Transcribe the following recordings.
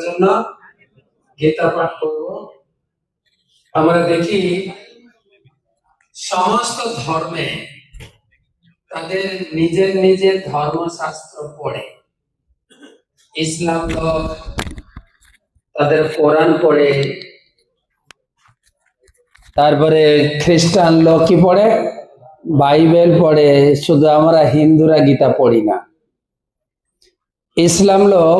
জন্য গীতা পাঠ করব। আমরা দেখি সমস্ত ধর্মে তাদের নিজের নিজের ধর্মশাস্ত্র পড়ে। ইসলাম লোক তাদের কোরআন পড়ে, তারপরে খ্রিস্টান লোক কি পড়ে? বাইবেল পড়ে। শুধু আমরা হিন্দুরা গীতা পড়ি না। ইসলাম লোক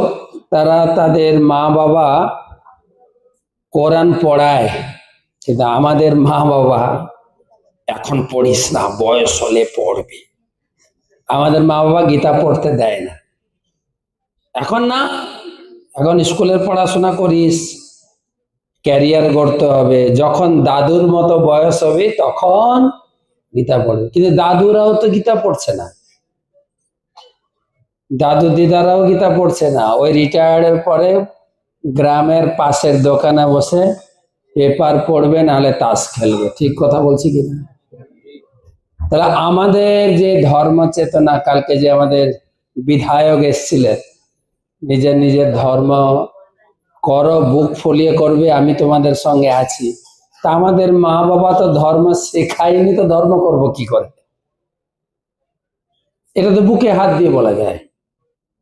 তারা তাদের মা বাবা কোরআন পড়ায়, কিন্তু আমাদের মা বাবা এখন পড়িস না, বয়স হলে পড়বি। আমাদের মা বাবা গীতা পড়তে দেয় না। এখন না, এখন স্কুলের পড়াশোনা করিস, ক্যারিয়ার গড়তে হবে, যখন দাদুর মতো বয়স হবে তখন গীতা পড়বে। কিন্তু দাদুরাও তো গীতা পড়ছে না, দাদু দিদারাও গীতা পড়ছে না। ওই রিটায়ার্ডের পরে গ্রামের পাশের দোকানে বসে পেপার পড়বে, নাহলে তাস খেলবে। ঠিক কথা বলছি কিনা? তাহলে আমাদের যে ধর্ম চেতনা, কালকে যে আমাদের বিধায়ক এসেছিলেন, নিজের নিজের ধর্ম করো, বুক ফুলিয়ে করবে, আমি তোমাদের সঙ্গে আছি। তা আমাদের মা বাবা তো ধর্ম শেখায়নি, তো ধর্ম করব কি করে? এটা তো বুকে হাত দিয়ে বলা যায়।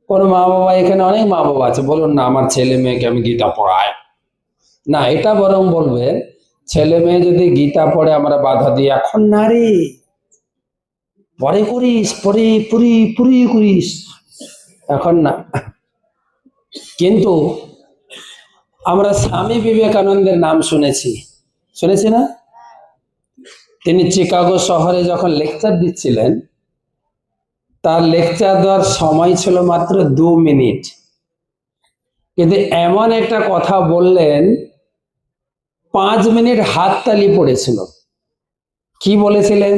কোন মা বাবা, এখানে অনেক মা বাবা আছে, বলুন না আমার ছেলে মেয়েকে আমি গীতা পড়াই না। এটা বরং বলবে, ছেলে মেয়ে যদি গীতা পড়ে আমরা বাধা দিই, এখন না রে, পরে করিস, পরে পুরি পুরি করিস, এখন না। কিন্তু আমরা স্বামী বিবেকানন্দের নাম শুনেছি না? তিনি চিকাগো শহরে যখন লেকচার দিচ্ছিলেন, তার লেকচার দেওয়ার সময় ছিল মাত্র 2 মিনিট, কিন্তু এমন একটা কথা বললেন, 5 মিনিট হাততালি পড়েছিল। কি বলেছিলেন?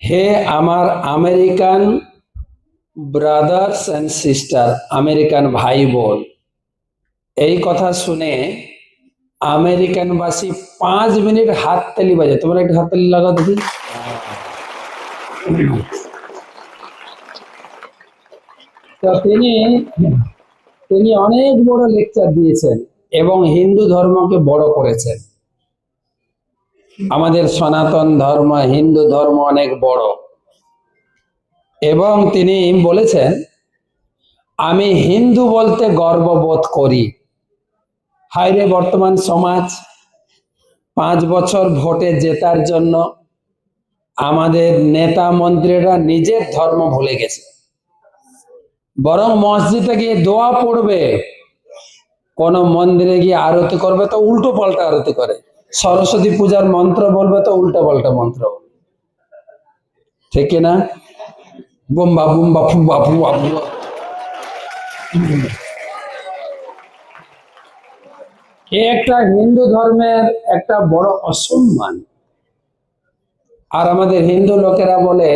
হে আমার American brothers and sister, American ভাই বোন, এই কথা শুনে আমেরিকানবাসী 5 মিনিট হাততালি বাজে। তোমরা একটা হাততালি লাগাও দেখি। তো তিনি অনেক বড় লেকচার দিয়েছেন এবং হিন্দু ধর্মকে বড় করেছেন। আমাদের সনাতন ধর্ম, হিন্দু ধর্ম অনেক বড়। এবং তিনি বলেছেন, আমি হিন্দু বলতে গর্ববোধ করি। হায়রে বর্তমান সমাজ 5 বছর ভোটে জেতার জন্য আমাদের নেতা মন্ত্রীরা নিজের ধর্ম ভুলে গেছে, বরং মসজিদে গিয়ে দোয়া পড়বে, কোন মন্দিরে গিয়ে আরতি করবে তো উল্টো পাল্টা আরতি করে, সরস্বতী পূজার মন্ত্র বলবে তো উল্টো পাল্টা মন্ত্র। ঠিক না? বুম্বা বুম্বা ফুম্বা ফুম্বা ফুম্বা। একটা হিন্দু ধর্মের একটা বড় অসম্মান। আর আমাদের হিন্দু লোকেরা বলে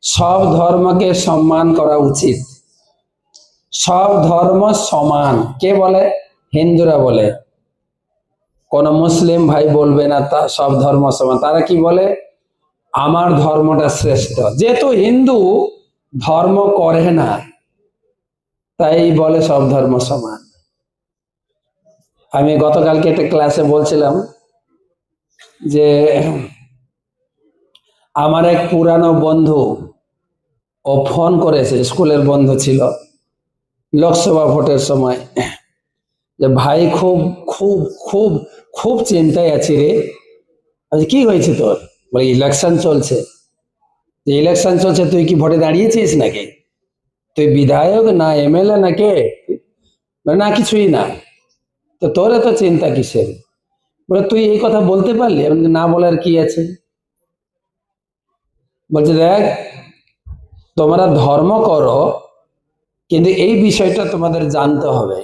সব ধর্মকে সম্মান করা উচিত, সব ধর্ম সমান। কে বলে? হিন্দুরা বলে। কোন মুসলিম ভাই বলবে না তা সব ধর্ম সমান। তারা কি বলে? আমার ধর্মটা শ্রেষ্ঠ। যেহেতু হিন্দু ধর্ম করে না, তাই বলে সব ধর্ম সমান। আমি গতকালকে একটা ক্লাসে বলছিলাম যে আমার এক পুরানো বন্ধু, ও ফোন করেছে, স্কুলের বন্ধু ছিল, লোকসভা ভোটের সময়, যে ভাই খুব খুব খুব খুব চিন্তায় আছি রে। কি হয়েছে তোর? বলে ইলেকশন চলছে। ইলেকশন চলছে, তুই কি ভোটে দাঁড়িয়েছিস নাকি? তুই বিধায়ক না এমএলএ না কে? না, কিছুই না। তো তোর এত চিন্তা কিসের? বলে তুই এই কথা বলতে পারলি? না বলার কি আছে? বলছে দেখ, তোমরা ধর্ম করো, কিন্তু এই বিষয়টা তোমাদের জানতে হবে।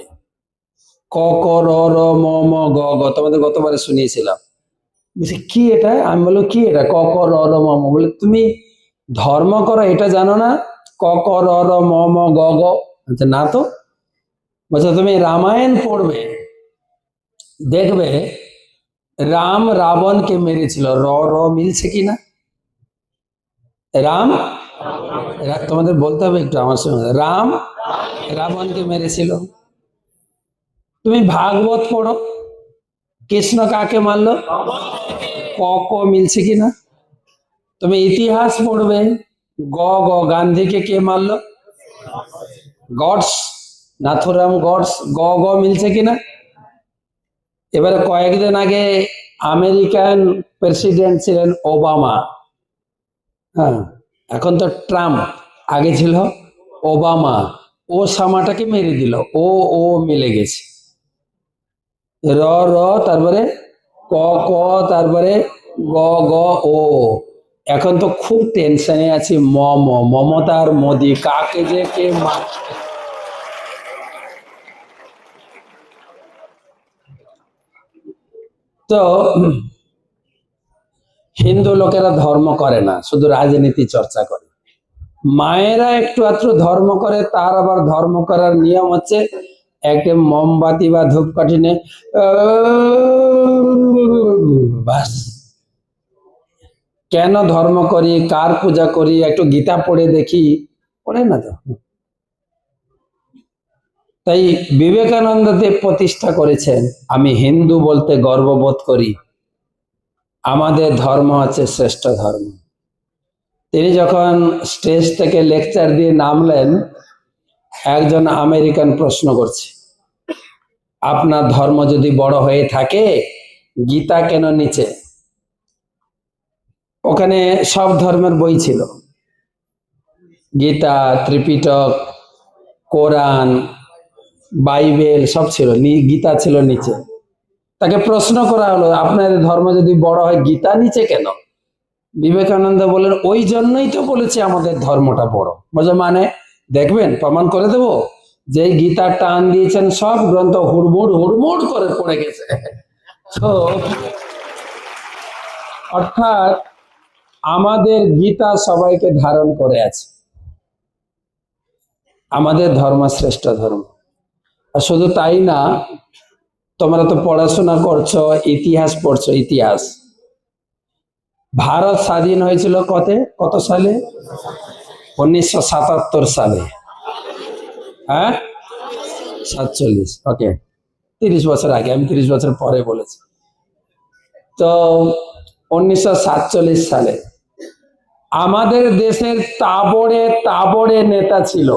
ক ক র র ম ম গ গ, তোমাদের গতবারে শুনিয়েছিলাম। বলছে কি এটা? আমি বললো কি এটা? ক ক র র ম ম। বলে তুমি ধর্ম করো এটা জানো না? ক ক র র ম ম গ গ। বলছে না তো। বলছে তুমি রামায়ণ পড়বে, দেখবে রাম রাবণকে মেরেছিল। র র মিলছে কিনা? রাম, তোমাদের বলতে হবে একটু আমার সঙ্গে। রাম রাবণকে মেরেছিল। তুমি ভাগবত পড়ো, কৃষ্ণ কাকে মারলো, ক ক মিলছে কিনা। তুমি ইতিহাস পড়বে, গ গ গান্ধীকে কে মারলো, গডস, নাথুরাম গডস, গ গ মিলছে কিনা। এবারে কয়েকদিন আগে আমেরিকান প্রেসিডেন্ট ছিলেন ওবামা, হ্যাঁ, এখন তো ট্রাম্প, আগে ছিল ওবামা। ও সামাটাকে মেরে দিল, ও ও মিলে গেছে, র র তারপরে ক ক তারপরে গ গ ও। এখন তো খুব টেনশনে আছি, ম ম মমতার মোদি, কাকে যে কে তো হিন্দু লোকেরা ধর্ম করে না, শুধু রাজনীতি চর্চা করে। মায়েরা একটু আধটু ধর্ম করে, তার আবার ধর্ম করার নিয়ম হচ্ছে একটা মোমবাতি বা ধূপকাঠি নিয়ে বাস। কেন ধর্ম করি, কার পূজা করি, একটু গীতা পড়ে দেখি, পড়ে না তো। তাই বিবেকানন্দ দেব প্রতিষ্ঠা করেছেন, আমি হিন্দু বলতে গর্ববোধ করি, আমাদের ধর্ম হচ্ছে শ্রেষ্ঠ ধর্ম। তিনি যখন স্টেজ থেকে লেকচার দিয়ে নামলেন, একজন আমেরিকান প্রশ্ন করছে, আপনার ধর্ম যদি বড় হয়ে থাকে গীতা কেন নিচে। ওখানে সব ধর্মের বই ছিল, গীতা, ত্রিপিটক, কোরআন, বাইবেল সব ছিল, গীতা ছিল নিচে। তাকে প্রশ্ন করা হলো, আপনাদের ধর্ম যদি বড় হয় গীতা নিচে কেন। বিবেকানন্দ বলেন, ওই জন্যই তো বলেছি আমাদের ধর্মটা বড়। বুঝে মানে, দেখবেন প্রমাণ করে দেব, যে গীতা টান দিয়েছেন সব গ্রন্থ হুড়মুড় হুড়মুড় করে পড়ে গেছে। তো অর্থাৎ আমাদের গীতা সবাইকে ধারণ করে আছে, আমাদের ধর্ম শ্রেষ্ঠ ধর্ম। আর শুধু তাই না, তোমরা তো পড়াশোনা করছো, ইতিহাস পড়ছো, ইতিহাস ভারত স্বাধীন হয়েছিল কত সালে, 1977 সালে, হ্যাঁ 47, ওকে, 30 বছর আগে, আমি 30 বছর পরে বলেছি। তো 1947 সালে আমাদের দেশের তাবড়ে তাবড়ে নেতা ছিল,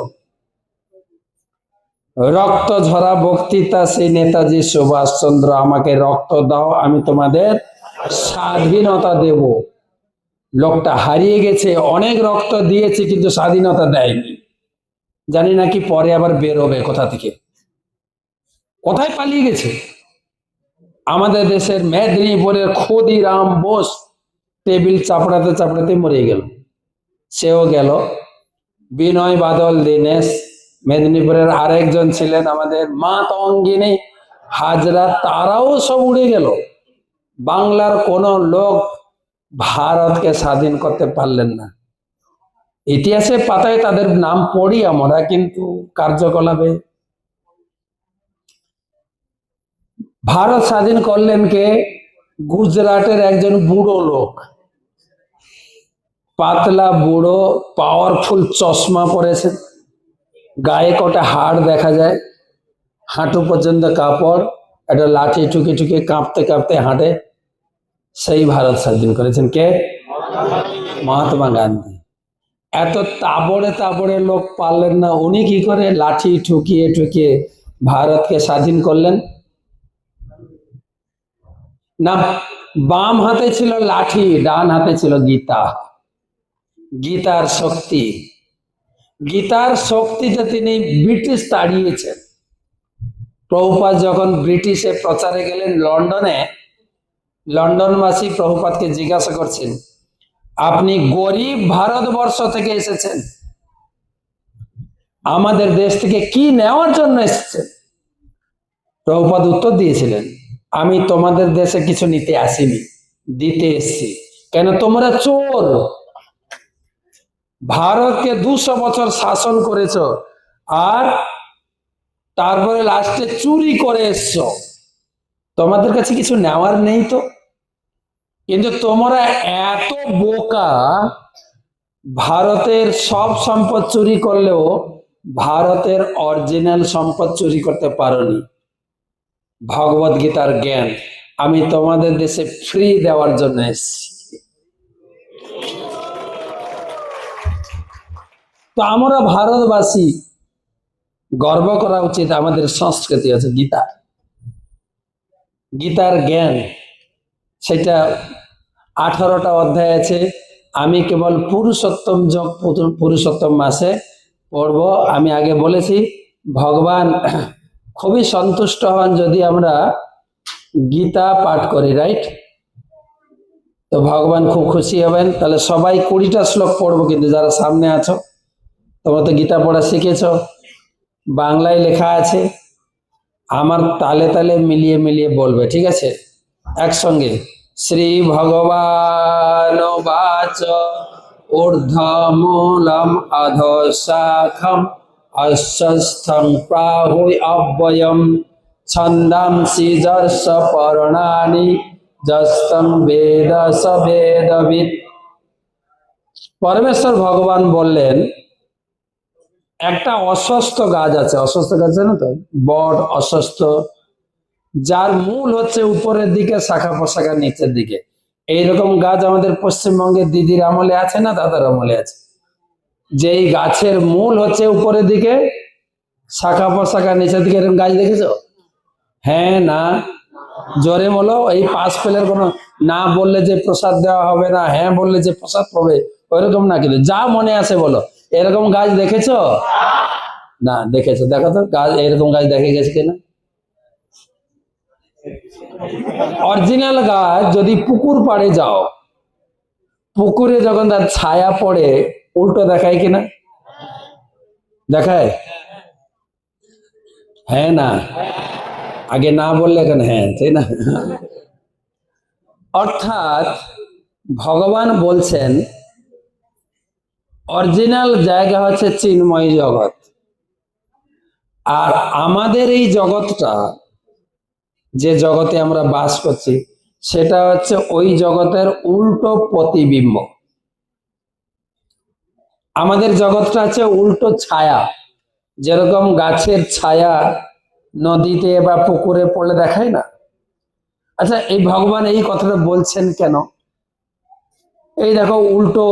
রক্ত ঝরা বক্তৃতা সেই নেতাজি সুভাষচন্দ্র, আমাকে রক্ত দাও আমি তোমাদের স্বাধীনতা দেব। লোকটা হারিয়ে গেছে, অনেক রক্ত দিয়েছে কিন্তু স্বাধীনতা দেয়নি। জানি না কি পরে আবার বেরোবে কোথা থেকে, কোথায় পালিয়ে গেছে। আমাদের দেশের মেদিনীপুরের ক্ষুদিরাম বোস টেবিল চাপড়াতে চাপড়াতে মরে গেল, সেও গেল। বিনয় বাদল দীনেশ, মেদিনীপুরের আরেকজন ছিলেন আমাদের মাতঙ্গিনী হাজরা, তারাও সব উড়ে গেল। বাংলার কোন লোক ভারতকে স্বাধীন করতে পারলেন না। ইতিহাসের পাতায় তাদের নাম পড়ি আমরা, কিন্তু কার্যকলাপে। ভারত স্বাধীন করলেন কে, গুজরাটের একজন বুড়ো লোক, পাতলা বুড়ো, পাওয়ারফুল, চশমা পরেছেন, গায়ে কটা হাড় দেখা যায়, হাঁটু পর্যন্ত কাপড়, একটা লাঠি ঠুকে ঠুকে কাঁপতে কাঁপতে হাঁটে। সেই ভারত স্বাধীন করেছেন কে, মহাত্মা গান্ধী। এত তাবড়ে তাবড়ে লোক পারলেন না, উনি কি করে লাঠি ঠুকিয়ে ঠুকিয়ে ভারতকে স্বাধীন করলেন। না, বাম হাতে ছিল লাঠি, ডান হাতে ছিল গীতা, গীতার শক্তি। গীতার শক্তিতে তিনি ব্রিটিশ তাড়িয়েছেন। প্রভুপাদ যখন ব্রিটিশে প্রচারে গেলেন লন্ডনে, লন্ডনবাসী প্রভুপাদকে জিজ্ঞাসা করছেন, আপনি গরিব ভারতবর্ষ থেকে এসেছেন, আমাদের দেশ থেকে কি নেওয়ার জন্য এসেছেন। প্রভুপাদ উত্তর দিয়েছিলেন, আমি তোমাদের দেশে কিছু নিতে আসিনি, দিতে এসেছি। কেন, তোমরা চোর, ভারতকে 200 বছর শাসন করেছ, আর তারপরে লাস্টে চুরি করে এসছো, তোমাদের কাছে কিছু নেওয়ার নেই তো। কিন্তু তোমরা এত বোকা, ভারতের সব সম্পদ চুরি করলেও ভারতের অরিজিনাল সম্পদ চুরি করতে পারোনি। ভগবদ গীতার জ্ঞান আমি তোমাদের দেশে ফ্রি দেওয়ার জন্য এসেছি। তো আমরা ভারতবাসী গর্ব করা উচিত, আমাদের সংস্কৃতি আছে গীতা, গীতার জ্ঞান, সেটা 18টা অধ্যায় আছে। আমি কেবল পুরুষোত্তম যোগ পুরুষোত্তম মাসে পড়ব। আমি আগে বলেছি ভগবান খুবই সন্তুষ্ট হন যদি আমরা গীতা পাঠ করি, রাইট? তো ভগবান খুব খুশি হবেন। তাহলে সবাই 20টা শ্লোক পড়বো, কিন্তু যারা সামনে আছো তোমরা তো গীতা পড়া শিখেছ, বাংলায় লেখা আছে, আমার তালে তালে মিলিয়ে মিলিয়ে বলবে, ঠিক আছে? একসঙ্গে। শ্রী ভগবান বাচ ঊর্ধ্বমূলম অধঃশাখম অশ্বস্থং প্রাহুই অব্যয়ম ছন্দাংসি যস্য পর্ণানি যস্তং বেদ স বেদবিৎ। পরমেশ্বর ভগবান বললেন, একটা অশ্বস্থ গাছ আছে, অশ্বস্থ গাছ জানো তো, বট অশ্বস্থ, যার মূল হচ্ছে উপরের দিকে, শাখা প্রশাখা নিচের দিকে। এইরকম গাছ আমাদের পশ্চিমবঙ্গের দিদির আমলে আছে না দাদার আমলে আছে? যেই গাছের মূল হচ্ছে উপরের দিকে, শাখা প্রশাখা নিচের দিকে, এরকম গাছ দেখেছো? হ্যাঁ না? জোরে বলো। এই পাস ফেলের কোনো, না বললে যে প্রসাদ দেওয়া হবে না, হ্যাঁ বললে যে প্রসাদ পাবে, ওইরকম না, কিন্তু যা মনে আসে বলো। এরকম গাছ দেখেছো? না দেখেছো? দেখো তো গাছ, এরকম গাছ দেখে গেছে কিনা? অরিজিনাল গাছ যদি পুকুর পাড়ে যাও, পুকুরে যখন তার ছায়া পড়ে উল্টো দেখায় কিনা? দেখায়? হ্যাঁ না? আগে না বললে এখন হ্যাঁ, তাই না? অর্থাৎ ভগবান বলছেন অরিজিনাল জায়গা হচ্ছে চিন্ময় জগৎ, আর আমাদের এই জগৎটা, যে জগতে আমরা বাস করছি, সেটা হচ্ছে ওই জগতের উল্টো প্রতিবিম্ব। আমাদের জগৎটা হচ্ছে উল্টো ছায়া, যেরকম গাছের ছায়া নদীতে বা পুকুরে পড়লে দেখায় না? আচ্ছা, এই ভগবান এই কথাটা বলছেন কেন? এই দেখো উল্টো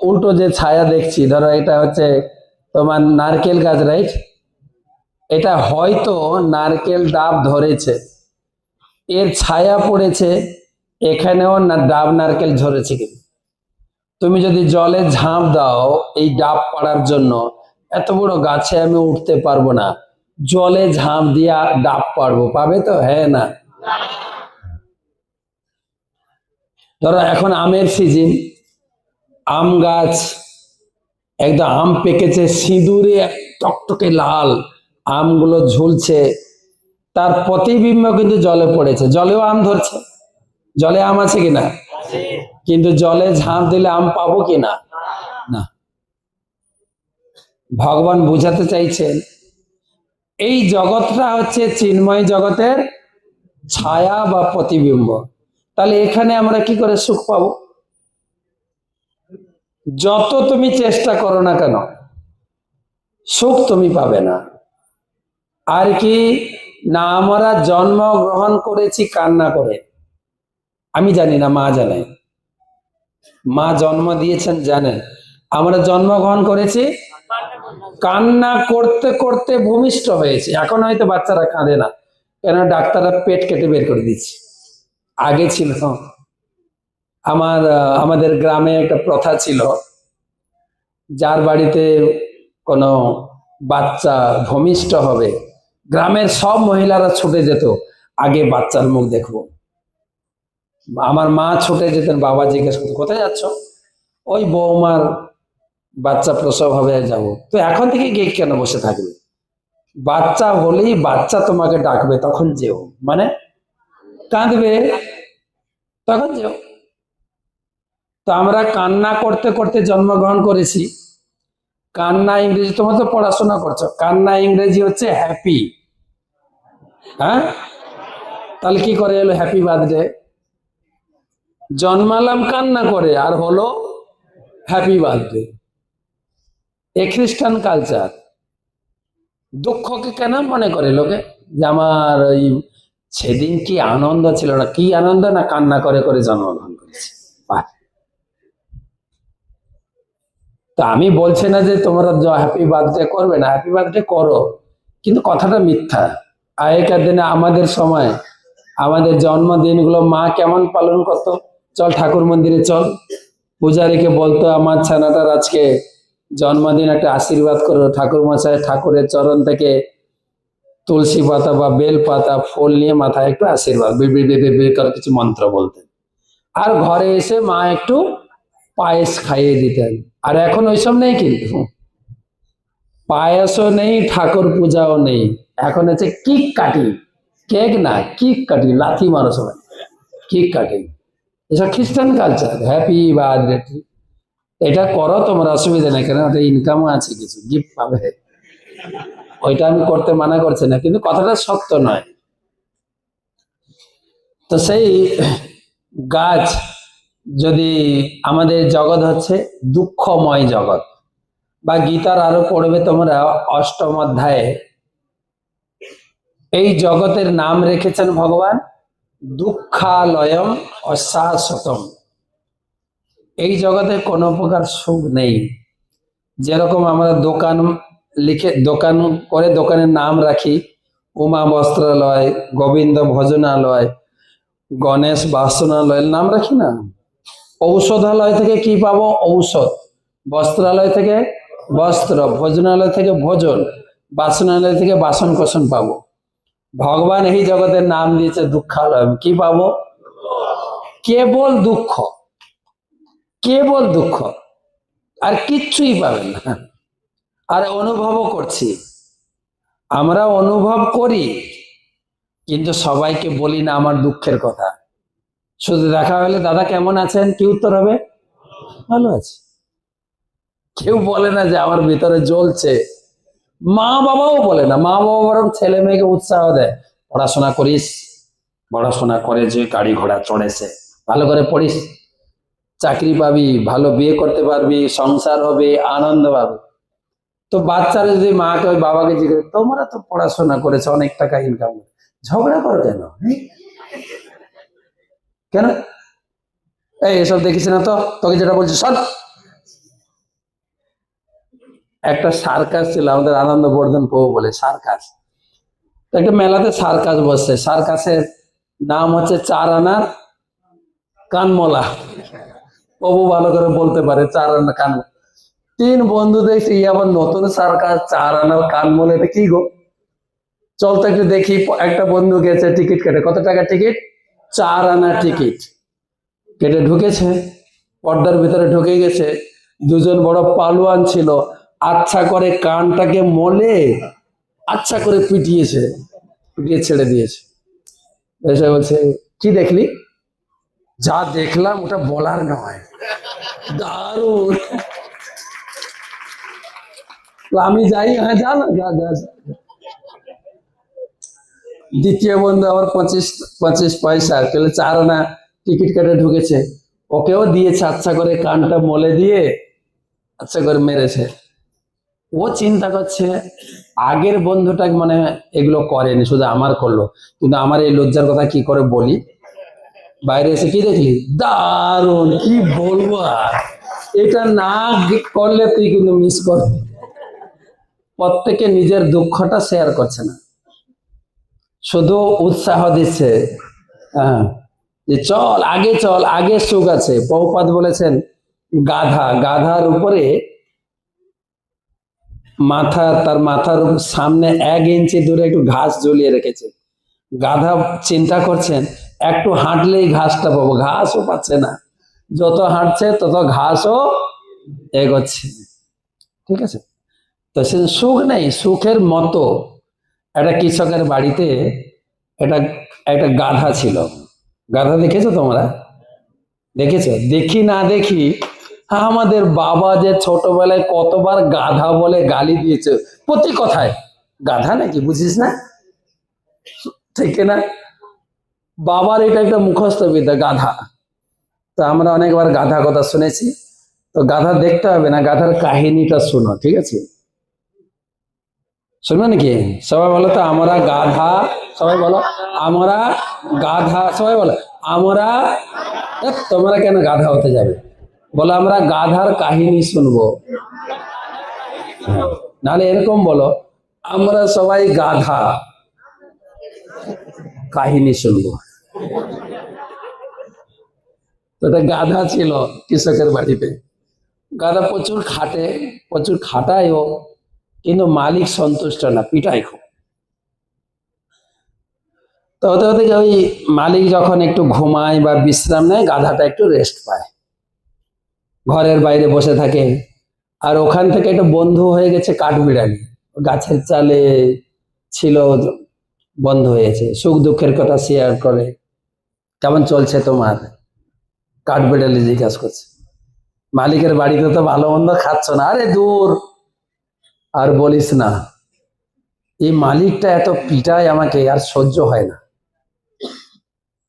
উল্টো যে ছায়া দেখছি, ধরো এটা হচ্ছে তোমার নারকেল গাছ, রাইট? এটা হয়তো নারকেল ডাব ধরেছে, এর ছায়া পড়েছে, এখানেও না ডাব নারকেল ধরেছে, কিন্তু তুমি যদি জলে ঝাঁপ দাও এই ডাব পাড়ার জন্য, এত বড় গাছে আমি উঠতে পারবো না, জলে ঝাঁপ দিয়া ডাব পারবো, পাবে তো? হ্যাঁ না? ধরো এখন আমের সিজন, আম গাছ একদম আম পেকেছে, সিঁদুরে টকটকে লাল আমগুলো ঝুলছে, তার প্রতিবিম্ব কিন্তু জলে পড়েছে, জলেও আম ধরছে, জলে আম আছে কিনা? কিন্তু জলে ঝাঁপ দিলে আম পাবো কিনা? না। ভগবান বুঝাতে চাইছেন এই জগৎটা হচ্ছে চিন্ময় জগতের ছায়া বা প্রতিবিম্ব। তাহলে এখানে আমরা কি করে সুখ পাবো? যত তুমি চেষ্টা করো না কেন, সুখ তুমি পাবে না। আর কি না, আমরা জন্ম গ্রহণ করেছি কান্না করে। আমি জানি না, মা জানে, মা জন্ম দিয়েছেন জানেন। আমরা জন্মগ্রহণ করেছি কান্না করতে করতে ভূমিষ্ঠ হয়েছে। এখন হয়তো বাচ্চারা কাঁদে না, কেন? ডাক্তাররা পেট কেটে বের করে দিচ্ছে। আগে ছিল, আমাদের গ্রামে একটা প্রথা ছিল, যার বাড়িতে কোনো বাচ্চা ভূমিষ্ঠ হবে, গ্রামের সব মহিলারা ছুটে যেত, আগে বাচ্চার মুখ দেখবো। আমার মা ছুটে যেতেন, বাবা জিজ্ঞেস করতো কোথায় যাচ্ছ? ওই বৌমার বাচ্চা প্রসব হবে, যাবো। তো এখন থেকে গিয়ে কেন বসে থাকবে? বাচ্চা হলেই বাচ্চা তোমাকে ডাকবে, তখন যেও, মানে কাঁদবে, তখন যেও। তো আমরা কান্না করতে করতে জন্মগ্রহণ করেছি। কান্না ইংরেজি, তোমরা তো পড়াশোনা করছো, কান্না ইংরেজি হচ্ছে হ্যাপি। হ্যাঁ, তাহলে কি করে এলো হ্যাপি বার্থডে? জন্মালাম কান্না করে, আর হলো হ্যাপি বার্থডে। এ খ্রিস্টান কালচার। দুঃখকে কেন মনে করে লোকে যে আমার ওই সেদিন কি আনন্দ ছিল না, কি আনন্দ না কান্না করে করে জন্মগ্রহণ করেছে। বাহ। তো আমি বলছি না যে তোমরা হ্যাপি বার্থডে করবে না, হ্যাপি বার্থডে করো, কিন্তু কথাটা মিথ্যা। আগেকার দিনে আমাদের সময় আমাদের জন্মদিনগুলো মা কেমন পালন করতো, চল ঠাকুর মন্দিরে চল, পূজারীকে বলতো আমার ছানাটার আজকে জন্মদিন, একটা আশীর্বাদ করো, ঠাকুর মশাই ঠাকুরের চরণ থেকে তুলসী পাতা বা বেল পাতা ফুল নিয়ে মাথায় একটু আশীর্বাদ বিড় করে কিছু মন্ত্র বলতেন, আর ঘরে এসে মা একটু পায়েস খাইয়ে দিতেন। আর এখন ওইসব নেই, কিন্তু পায়েসও নেই, ঠাকুর পূজাও নেই, এখন হচ্ছে কেক কাটি, কেক না কেক কাটি, লাথি মারো সবাই, কেক কাটিং, এসব খ্রিস্টান কালচার। হ্যাপি বার্থডে, এটা করো তোমার অসুবিধা নেই, কেন ওটা ইনকামও আছে, কিছু গিফট পাবে, ওইটা আমি করতে মানা করছি না, কিন্তু কথাটা সত্য নয়। তো সেই গাছ, যদি আমাদের জগৎ হচ্ছে দুঃখময় জগৎ, বা গীতার আরো পড়বে তোমরা অষ্টম অধ্যায়ে, এই জগতের নাম রেখেছেন ভগবান দুঃখালয়ম অশাশ্বতম। এই জগতে কোনো প্রকার সুখ নেই। যেরকম আমরা দোকান লিখে দোকান করে দোকানের নাম রাখি, উমা বস্ত্রালয়, গোবিন্দ ভোজনালয়, গণেশ বাসনালয়ের নাম রাখি না। ঔষধালয় থেকে কি পাবো? ঔষধ। বস্ত্রালয় থেকে বস্ত্র, ভোজনালয় থেকে ভোজন, বাসনালয় থেকে বাসন কোসন পাবো। ভগবান এই জগতের নাম দিয়েছে দুঃখালয়, কি পাবো? কেবল দুঃখ, কেবল দুঃখ, আর কিচ্ছুই পাবেন না। আর অনুভবও করছি, আমরা অনুভব করি, কিন্তু সবাইকে বলি না আমার দুঃখের কথা। শুধু দেখা হলে দাদা কেমন আছেন, কি উত্তর হবে? ভালো আছে। কেউ বলে না যে আমার ভিতরে জ্বলছে। মা বাবাও বলে না, মা বাবা বরং ছেলে মেয়েকে উৎসাহ দেয়, পড়াশোনা করিস, পড়াশোনা করে যে গাড়ি ঘোড়া চড়েছে, ভালো করে পড়িস, চাকরি পাবি, ভালো বিয়ে করতে পারবি, সংসার হবে, আনন্দ পাবে। তো বাচ্চারা যদি মাকে ওই বাবাকে জিজ্ঞেস, তোমরা তো পড়াশোনা করেছো, অনেক টাকা ইনকাম, ঝগড়া করো কেন? কেন এই এসব দেখিস না তো, তোকে যেটা বলছি সব। একটা সার্কাস ছিল আমাদের আনন্দবর্ধন প্রভু বলে, সার্কাস। একটা মেলাতে সার্কাস বসছে, সার্কাসের নাম হচ্ছে 4 আনার কানমলা। প্রভু ভালো করে বলতে পারে 4 আনার কানমলা। 3 বন্ধু দেখছি আবার নতুন সার্কাস 4 আনার কানমলা, এটা কি গো, চল তো একটু দেখি। একটা বন্ধু গেছে টিকিট কেটে, কত টাকা টিকিট? 4 আনার টিকিট কেটে ঢুকেছে, পর্দার ভিতরে ঢুকে গেছে। দুজন বড় পালোয়ান ছিল, আচ্ছা করে কানটাকে মলে আচ্ছা করে পিটিয়েছে, পিটিয়ে ছেড়ে দিয়েছে। এসে বলছে কি দেখলি? যা দেখলাম ওটা বলার নয়, দারুণ। আমি যাই, হ্যাঁ যা না, যা যা। দ্বিতীয় বন্ধু আবার 25 পয়সা তাহলে 4 আনা টিকিট কেটে ঢুকেছে, ওকেও দিয়েছে আচ্ছা করে কানটা মলে দিয়ে আচ্ছা করে মেরেছে। ও চিন্তা করছে আগের বন্ধুটা মানে এগুলো করেনি, শুধু আমার করলো, কিন্তু আমার এই লজ্জার কথা কি করে বলি। বাইরে এসে কি দেখলি? দারুণ, কি বলবো আর, এটা না করলে তুই কিন্তু মিস করবি। প্রত্যেকে নিজের দুঃখটা শেয়ার করছে না, শুধু উৎসাহ দিচ্ছে। হ্যাঁ, যে চল আগে, চল আগে, সুখ আছে। প্রভুপাদ বলেছেন গাধা, গাধার উপরে মাথা, তার মাথার সামনে 1 ইঞ্চি দূরে একটু ঘাস ঝুলিয়ে রেখেছে। গাধা চিন্তা করছেন একটু হাঁটলেই ঘাসটা পাবো, ঘাসও পাচ্ছে না, যত হাঁটছে তত ঘাসও এগোচ্ছে। ঠিক আছে, তো সে সুখ নেই। সুখের মতো একটা কৃষকের বাড়িতে এটা একটা গাধা ছিল। গাধা দেখেছো তোমরা? দেখেছো? দেখি না দেখি, আমাদের বাবা যে ছোটবেলায় কতবার গাধা বলে গালি দিয়েছে, প্রতি কথায় গাধা নাকি বুঝিস না, ঠিক না? বাবার এটা একটা মুখস্থ বিদ্যা, গাধা। তো আমরা অনেকবার গাধা কথা শুনেছি। তো গাধা দেখতে হবে না, গাধার কাহিনীটা শুনো, ঠিক আছে? শুনবে নাকি? সবাই বলো তো, আমরা গাধা। সবাই বলো, আমরা গাধা। সবাই বলো, আমরা। তোমরা কেন গাধা হতে যাবে? বলো, আমরা গাধার কাহিনী শুনবো। নাহলে এরকম বলো, আমরা সবাই গাধা, কাহিনী শুনবো। তো একটা গাধা ছিল কৃষকের বাড়িতে। গাধা প্রচুর খাটে, প্রচুর খাটায় ও, কিন্তু মালিক সন্তুষ্ট না, পিটায় খুব। তো হতে হতে ওই মালিক যখন একটু ঘুমায় বা বিশ্রাম নেয়, গাধাটা একটু রেস্ট পায়, ঘরের বাইরে বসে থাকে। আর ওখান থেকে একটা বন্ধু হয়ে গেছে কাঠবিড়ালি, গাছের চালে ছিল, বন্ধ হয়েছে, সুখ দুঃখের কথা শেয়ার করে। কেমন চলছে তোমার? কাঠবিড়ালি জিজ্ঞাসা করছে। মালিকের বাড়িতে তো ভালো মন্দ খাচ্ছ না? আরে দূর, আর বলিস না, এই মালিকটা এত পিটায় আমাকে, আর সহ্য হয় না।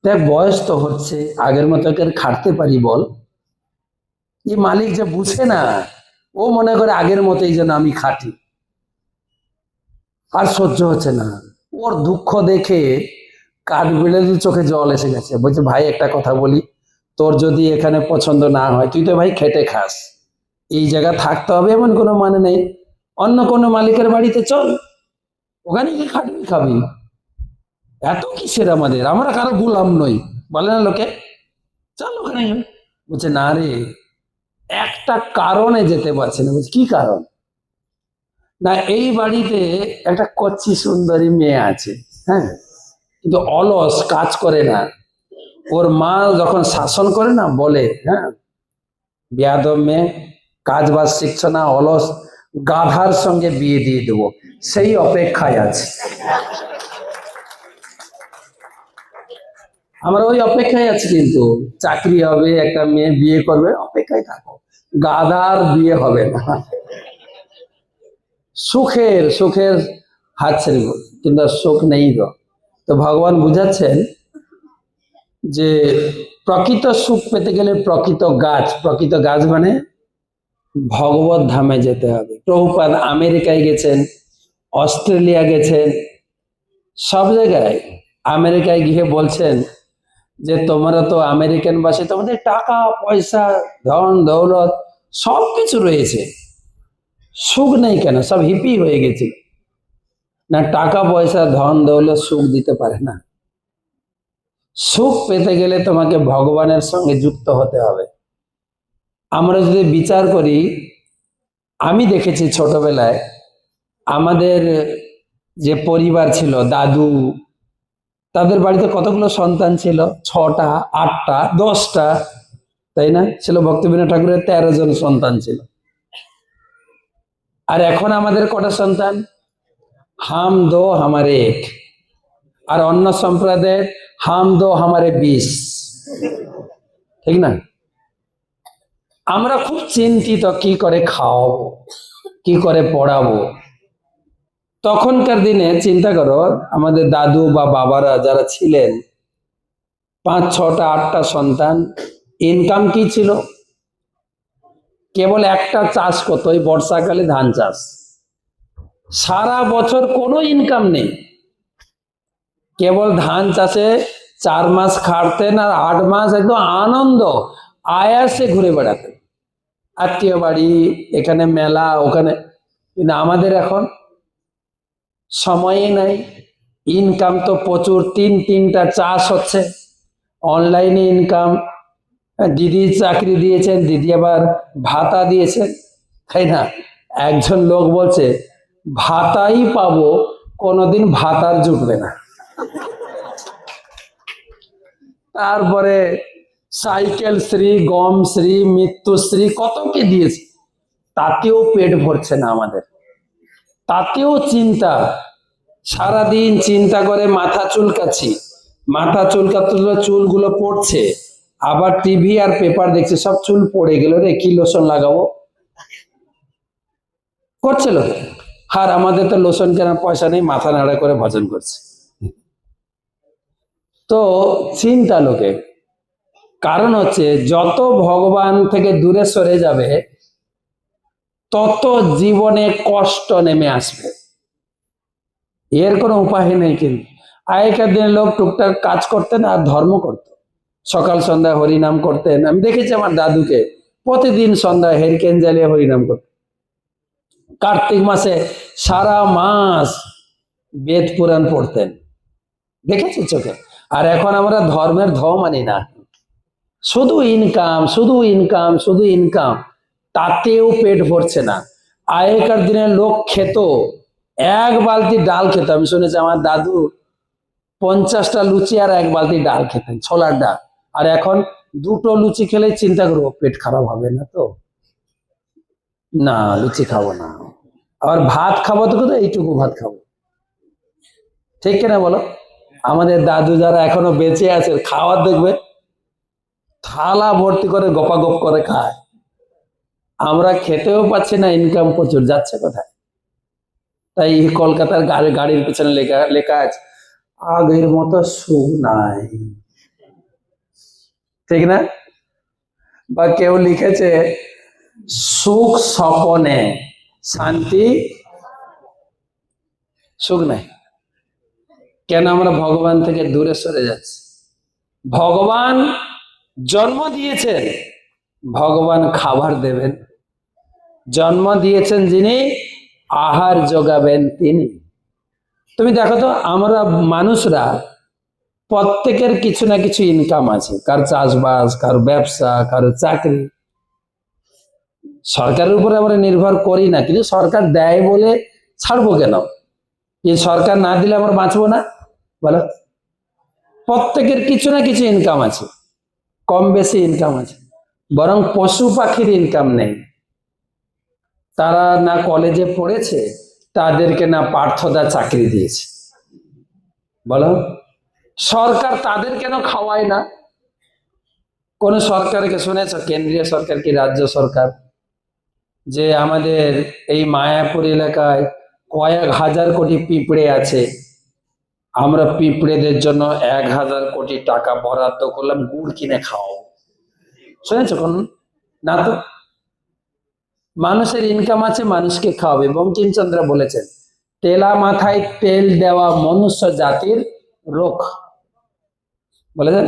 দেখ, বয়স তো হচ্ছে, আগের মতো আর খাটতে পারি বল? এই মালিক যে বুঝে না, ও মনে করে আগের মতোই যেন আমি খাটি, আর সহ্য হচ্ছে না। ওর দুঃখ দেখে কাঠবিড়ালির চোখে জল এসে গেছে। বলছে, ভাই একটা কথা বলি, তোর যদি এখানে পছন্দ না হয়, তুই তো ভাই খেটে খাস, এই জায়গা থাকতে হবে এমন কোনো মানে নেই। অন্য কোনো মালিকের বাড়িতে চল, ওখানে গিয়ে খাটবি খাবি। এত কিসের আমাদের, আমরা কারো গোলাম নই, বলে না লোকে? চল ওখানে যাবে। বলছে, না রে, একটা কারণে যেতে পারছে না। বলছে, কি কারণ? না, এই বাড়িতে একটা কচ্ছি সুন্দরী মেয়ে আছে, হ্যাঁ, কিন্তু অলস, কাজ করে না। ওর মা যখন শাসন করে না, বলে, হ্যাঁ, বেয়াদব মেয়ে, কাজ বাজ শিখছ না, অলস, গাধার সঙ্গে বিয়ে দিয়ে দেবো, সেই অপেক্ষায় আছে। আমরা ওই অপেক্ষায় আছি, কিন্তু চাকরি হবে, একটা মেয়ে বিয়ে করবে, অপেক্ষায় থাকো। গাধার বিয়ে হবে না। সুখের সুখের হাত ছেড়ে গো, কিন্তু আর সুখ নেই গো। তো ভগবান বুঝাচ্ছেন যে প্রকৃত সুখ পেতে গেলে প্রকৃত গাছ মানে ভগবত ধামে যেতে হবে। প্রভুপাদ আমেরিকায় গেছেন, অস্ট্রেলিয়া গেছেন, সব জায়গায়। আমেরিকায় গিয়ে বলছেন যে তোমরা তো আমেরিকান বাসী, তোমাদের টাকা পয়সা, ধন দৌলত সব কিছু রয়েছে, সুখ নেই কেন? সব হিপি হয়ে গেছে না? টাকা পয়সা ধন দৌলত সুখ দিতে পারে না। সুখ পেতে গেলে তোমাকে ভগবানের সঙ্গে যুক্ত হতে হবে। আমরা যদি বিচার করি, আমি দেখেছি ছোটবেলায় আমাদের যে পরিবার ছিল, দাদু, তাদের বাড়িতে কতগুলো সন্তান ছিল? 6টা, 8টা, 10টা, তাই না? ছিল ভক্তিবিনোদ ঠাকুরের 13 জন সন্তান ছিল। আর এখন আমাদের কটা সন্তান? হাম দো হামারে এক। আর অন্য সম্প্রদায়ের হাম দো হামারে 20। ঠিক না? আমরা খুব চিন্তিত, কি করে খাওয়াবো, কি করে পড়াবো। তখনকার দিনে চিন্তা করো, আমাদের দাদু বা বাবারা যারা ছিলেন, 5, 6টা, 8টা সন্তান, ইনকাম কি ছিল? কেবল একটা চাষ করতো, ওই বর্ষাকালে ধান চাষ। সারা বছর কোনো ইনকাম নেই, কেবল ধান চাষে 4 মাস খাটতেন, আর 8 মাস একদম আনন্দ আয়াসে ঘুরে বেড়াতেন, আত্মীয় বাড়ি, এখানে মেলা, ওখানে। কিন্তু আমাদের এখন সময়ই নাই। ইনকাম তো প্রচুর, 3টা চাষ হচ্ছে, অনলাইনে ইনকাম। দিদি চাকরি দিয়েছেন, দিদি আবার ভাতা দিয়েছেন, তাই না? একজন লোক বলছে, ভাতাই পাবো, কোনোদিন ভাতার জুটবে না। তারপরে সাইকেল শ্রী, গম শ্রী, মৃত্যুশ্রী, কত কি দিয়েছে, তাতেও পেট ভরছে না আমাদের, তাতেও চিন্তা। সারাদিন চিন্তা করে মাথা চুলকাচ্ছি, মাথা চুলকাতে চুলগুলো পড়ছে, আবার টিভি আর পেপার দেখছি, সব চুল পড়ে গেল রে, কি লোশন লাগাবো করছে লোকে। আর আমাদের তো লোশন কেনার পয়সা নেই, মাথা নাড়া করে ভজন করছে। তো চিন্তা লোকে, কারণ হচ্ছে যত ভগবান থেকে দূরে সরে যাবে, তত জীবনে কষ্ট নেমে আসবে। এর কোনো উপায় নেই। কিন্তু আগেকার দিনে লোক টুকটাক কাজ করতেন আর ধর্ম করত, সকাল সন্ধ্যা হরিনাম করতেন। আমি দেখেছি আমার দাদুকে প্রতিদিন সন্ধ্যায় হেরিকেন জ্বালিয়ে হরিনাম করতেন। কার্তিক মাসে সারা মাস বেদ পুরাণ পড়তেন, দেখেছি চোখে। আর এখন আমরা ধর্মের ধ মানি না, শুধু ইনকাম শুধু ইনকাম শুধু ইনকাম, তাতেও পেট ভরছে না। আগেকার দিনে লোক খেত, এক বালতি ডাল খেত। আমি শুনেছি আমার দাদু 50টা লুচি আর এক বালতি ডাল খেতেন, ছোলার ডাল। আর এখন 2টো লুচি খেলেই চিন্তা করবো পেট খারাপ হবে না তো, না লুচি খাবো না। আবার ভাত খাবো তো কোথায়, এইটুকু ভাত খাবো, ঠিক কিনা বলো? আমাদের দাদু যারা এখনো বেঁচে আছে, খাওয়ার দেখবে থালা ভর্তি করে গপাগপ করে খায়। আমরা খেতেও পাচ্ছি না, ইনকাম প্রচুর, যাচ্ছে কোথায়? তাই কলকাতার গাড়ির পিছনে লেখা লেখা আছে, আগের মতো সুখ নাই, ঠিক না? বা কেউ লিখেছে, সুখ স্বপনে শান্তি সুখ নাই। কেন আমরা ভগবান থেকে দূরে সরে যাচ্ছি? ভগবান জন্ম দিয়েছেন, ভগবান খাবার দেবেন। জন্ম দিয়েছেন যিনি, আহার যোগাবেন তিনি। তুমি দেখো তো, আমরা মানুষরা প্রত্যেকের কিছু না কিছু ইনকাম আছে, কার চাষবাস, কার ব্যবসা, কারো চাকরি। সরকারের উপরে আমরা নির্ভর করি না, কিন্তু সরকার দেয় বলে ছাড়বো কেন? কিন্তু সরকার না দিলে আমরা বাঁচবো না, বলো? প্রত্যেকের কিছু না কিছু ইনকাম আছে, কম বেশি ইনকাম আছে। বরং পশু পাখির ইনকাম নেই। তারা না কলেজে পড়েছে, তাদেরকে না পার্থদা চাকরি দিয়েছে, বলো? সরকার তাদের কেন খাওয়ায় না? কোন সরকারকে শুনেছ, কেন্দ্রীয় সরকার কি রাজ্য সরকার, যে আমাদের এই মায়াপুর এলাকায় কয়েক হাজার কোটি পিঁপড়ে আছে, আমরা পিঁপড়েদের জন্য 1000 কোটি টাকা বরাদ্দ করলাম, গুড় কিনে খাও? শুনেছ কোন? না তো। মানুষের ইনকাম আছে, মানুষকে খাওয়াবে। বঙ্কিমচন্দ্র বলেছেন, তেলা মাথায় তেল দেওয়া মনুষ্য জাতির রোগ, বলেছেন।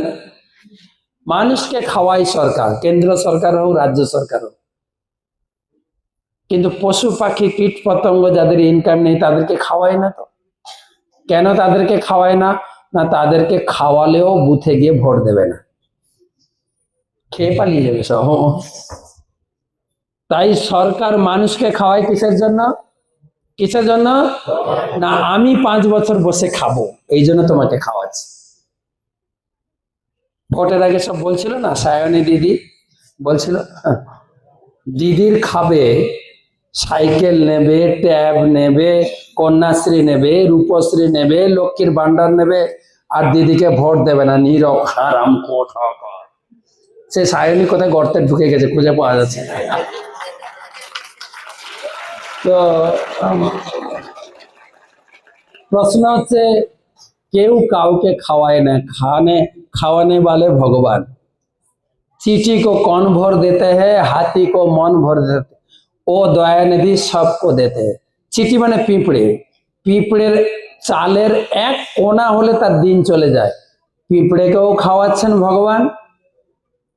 মানুষকে খাওয়াই সরকার, কেন্দ্র সরকার হোক রাজ্য সরকার হোক। কিন্তু পশু পাখি কীট পতঙ্গ যাদের ইনকাম নেই, তাদেরকে খাওয়ায় না তো। কেন তাদেরকে খাওয়ায় না? না তাদেরকে খাওয়ালেও বুথে গিয়ে ভোট দেবে না, খেয়ে পালিয়ে যাবে সব। তাই সরকার মানুষকে খাওয়ায় কিসের জন্য? কিসের জন্য? না আমি 5 বছর বসে খাবো, এই জন্য তোমাকে খাওয়াচ্ছি। ভোটের আগে সব বলছিল না, সায়নী দিদি বলছিল, দিদির খাবে, সাইকেল নেবে, ট্যাব নেবে, কন্যাশ্রী নেবে, রূপশ্রী নেবে, লক্ষ্মীর ভান্ডার নেবে, আর দিদিকে ভোট দেবে না। নীরব হারাম কোথা। সে সায়নী কোথায় গর্তে ঢুকে গেছে, খুঁজে পাওয়া যাচ্ছে না। তো প্রশ্ন হচ্ছে, কেউ কাউকে খাওয়ায় না, খাওয়াने वाले भगवान। चींटी को कौन भर देते हैं, हाथी को मन भर देते, ও দয়ানিধি सबको देते हैं। চিটি মানে পিঁপড়ে, পিঁপড়ের চালের এক কোনা হলে তার দিন চলে যায়, পিঁপড়েকেও খাওয়াচ্ছেন ভগবান।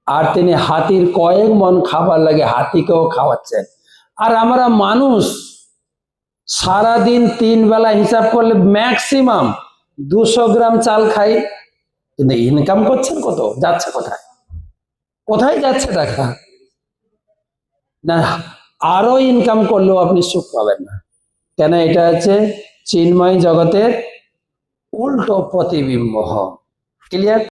আর তিনি হাতির কয়েক মন খাবার লাগে, হাতিকেও খাওয়াচ্ছেন। আর আমরা মানুষ সারাদিন 3 বেলা হিসাব করলে ম্যাক্সিমাম 200 গ্রাম চাল খাই, কিন্তু ইনকাম করছেন কত, যাচ্ছে কোথায়? কোথায় যাচ্ছে টাকা? না, আরো ইনকাম করলেও আপনি সুখ পাবেন না। কেন? এটা হচ্ছে চিন্ময় জগতের উল্টো প্রতিবিম্ব। ক্লিয়ার?